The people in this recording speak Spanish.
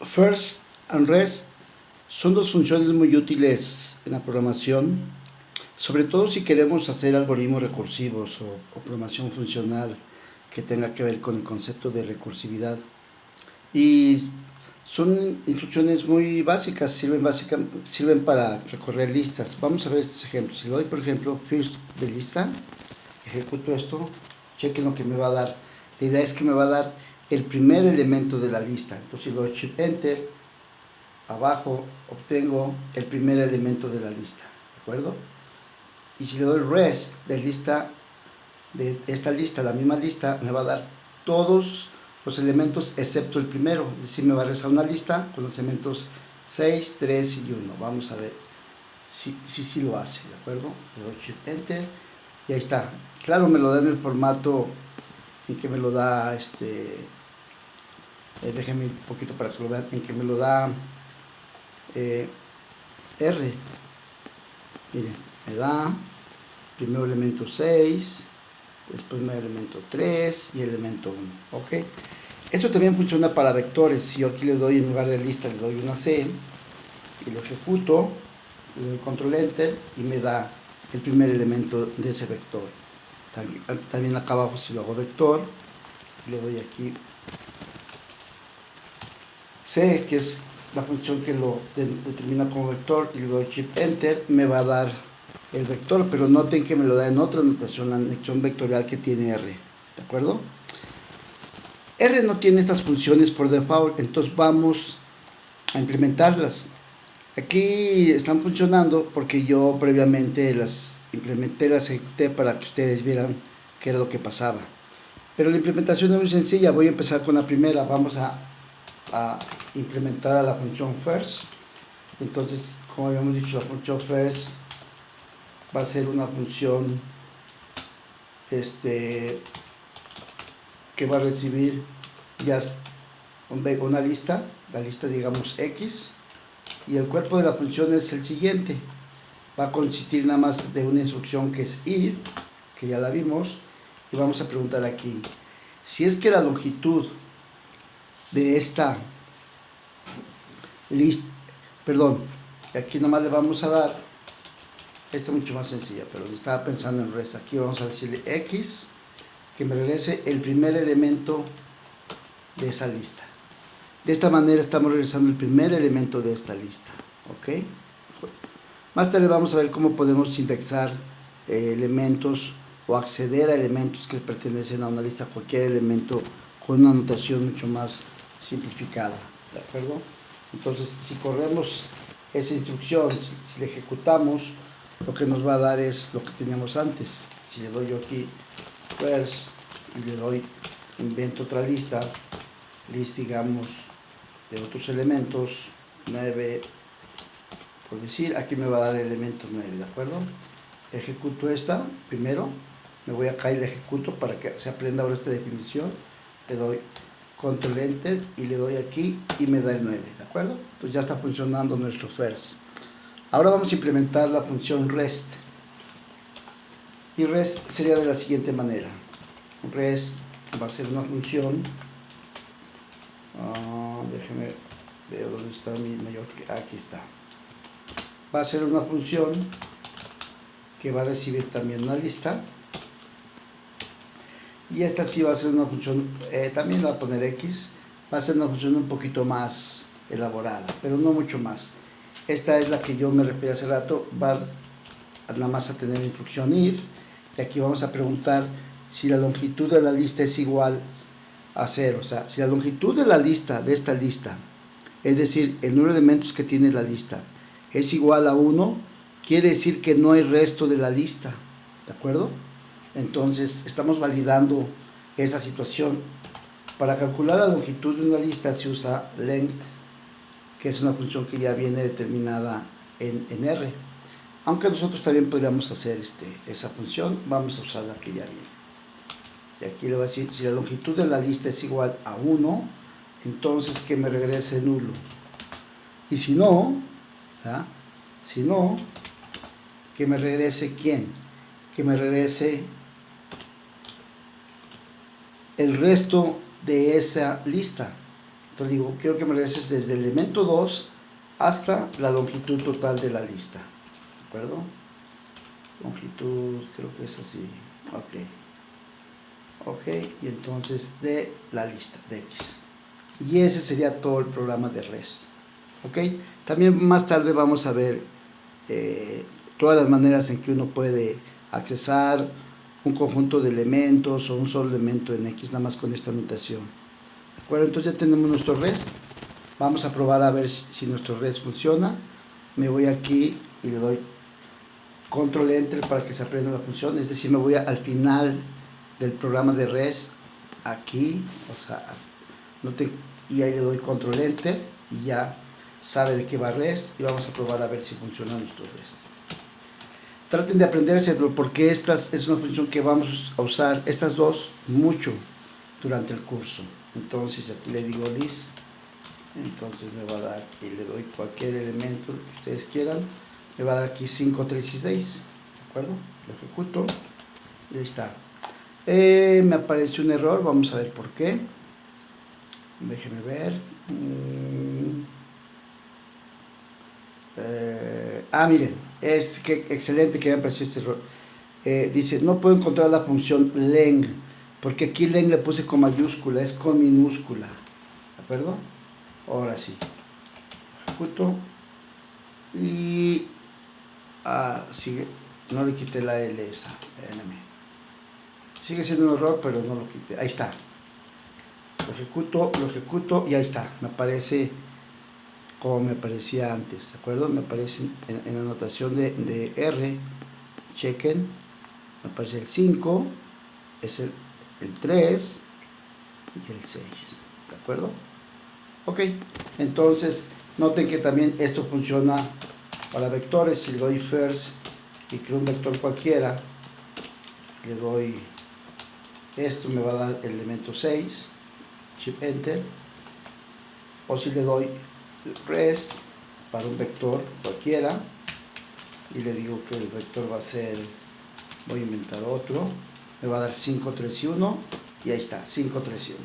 First and rest son dos funciones muy útiles en la programación, sobre todo si queremos hacer algoritmos recursivos o programación funcional que tenga que ver con el concepto de recursividad. Y son instrucciones muy básicas, sirven para recorrer listas. Vamos a ver estos ejemplos. Si le doy, por ejemplo, first de lista, ejecuto esto, chequen lo que me va a dar. La idea es que me va a dar el primer elemento de la lista. Entonces, si le doy shift enter, abajo obtengo el primer elemento de la lista, ¿de acuerdo? Y si le doy rest de lista, de esta lista, la misma lista, me va a dar todos los elementos excepto el primero, es decir, me va a regresar una lista con los elementos 6, 3 y 1. Vamos a ver si lo hace, ¿de acuerdo? Le doy shift enter y ahí está. Claro, me lo da en el formato en que me lo da, déjenme un poquito para que lo vean, en que me lo da R. Miren, me da primero elemento 6, después me da elemento 3 y elemento 1. ¿Ok? Esto también funciona para vectores. Si yo aquí le doy en lugar de lista, le doy una C y lo ejecuto, le doy control enter y me da el primer elemento de ese vector. También acá abajo, si lo hago vector, le doy aquí C, que es la función que lo determina como vector, y le doy shift enter, me va a dar el vector, pero noten que me lo da en otra notación, la notación vectorial que tiene R, ¿de acuerdo? R no tiene estas funciones por default, entonces vamos a implementarlas. Aquí están funcionando porque yo previamente las implementé, las ejecuté para que ustedes vieran qué era lo que pasaba. Pero la implementación es muy sencilla. Voy a empezar con la primera. Vamos a implementar a la función first. Entonces, como habíamos dicho, la función first va a ser una función que va a recibir ya una lista, la lista digamos X, y el cuerpo de la función es el siguiente. Va a consistir nada más de una instrucción que es ir, que ya la vimos, y vamos a preguntar aquí, si es que la longitud de esta lista, perdón, aquí nomás le vamos a dar, esta es mucho más sencilla, pero yo estaba pensando en rest, aquí vamos a decirle X, que me regrese el primer elemento de esa lista. De esta manera estamos regresando el primer elemento de esta lista, ¿ok? Más tarde vamos a ver cómo podemos indexar elementos o acceder a elementos que pertenecen a una lista, cualquier elemento con una notación mucho más simplificada, ¿de acuerdo? Entonces, si corremos esa instrucción, si la ejecutamos, lo que nos va a dar es lo que teníamos antes. Si le doy yo aquí first y le doy invento otra lista digamos de otros elementos 9, por decir, aquí me va a dar el elemento 9, ¿de acuerdo? Ejecuto esta primero, me voy acá y la ejecuto para que se aprenda ahora esta definición. Le doy control enter y le doy aquí y me da el 9, ¿de acuerdo? Pues ya está funcionando nuestro first. Ahora vamos a implementar la función rest, y rest sería de la siguiente manera. Rest va a ser una función, déjeme ver dónde está mi mayor, aquí está. Va a ser una función que va a recibir también una lista, y esta sí va a ser una función, también la voy a poner X, va a ser una función un poquito más elaborada, pero no mucho más. Esta es la que yo me referí hace rato, va nada más a tener instrucción if, y aquí vamos a preguntar si la longitud de la lista es igual a 0, o sea, si la longitud de la lista, de esta lista, es decir, el número de elementos que tiene la lista, es igual a 1, quiere decir que no hay resto de la lista, ¿de acuerdo? Entonces, estamos validando esa situación. Para calcular la longitud de una lista se usa length, que es una función que ya viene determinada en R. Aunque nosotros también podríamos hacer esa función, vamos a usar la que ya viene. Y aquí le voy a decir, si la longitud de la lista es igual a 1, entonces que me regrese nulo. Y si no, ¿verdad? Si no, que me regrese ¿quién? Que me regrese el resto de esa lista. Entonces digo, quiero que me regreses desde el elemento 2 hasta la longitud total de la lista. ¿De acuerdo? Longitud, creo que es así. Ok, y entonces de la lista de X. Y ese sería todo el programa de REST. Ok, también más tarde vamos a ver todas las maneras en que uno puede accesar un conjunto de elementos o un solo elemento en X, nada más con esta notación. ¿De acuerdo? Entonces ya tenemos nuestro REST. Vamos a probar a ver si nuestro REST funciona. Me voy aquí y le doy control enter para que se aprenda la función, es decir, me voy al final del programa de REST, aquí, o sea, y ahí le doy control enter y ya sabe de qué va REST y vamos a probar a ver si funciona nuestro REST. Traten de aprenderselo porque esta es una función que vamos a usar, estas dos, mucho durante el curso. Entonces aquí le digo list, entonces me va a dar y le doy cualquier elemento que ustedes quieran, me va a dar aquí 5, 3 y 6, ¿de acuerdo? Lo ejecuto y ahí está. Me apareció un error, vamos a ver por qué. Déjenme ver. Miren, que excelente que me apareció este error. Dice, no puedo encontrar la función len, porque aquí len le puse con mayúscula, es con minúscula. ¿De acuerdo? Ahora sí. Ejecuto. Y sigue, no le quité la L esa. Espérenme. Sigue siendo un error, pero no lo quité. Ahí está. Lo ejecuto y ahí está. Me aparece como me aparecía antes, ¿de acuerdo? Me aparece en la anotación de R, chequen, me aparece el 5, es el 3 y el 6, ¿de acuerdo? Ok, entonces noten que también esto funciona para vectores. Si le doy first y creo un vector cualquiera, le doy esto, me va a dar el elemento 6, shift enter, o si le doy rest para un vector cualquiera y le digo que el vector va a ser, voy a inventar otro, me va a dar 5, 3 y 1 y ahí está, 5, 3 y 1.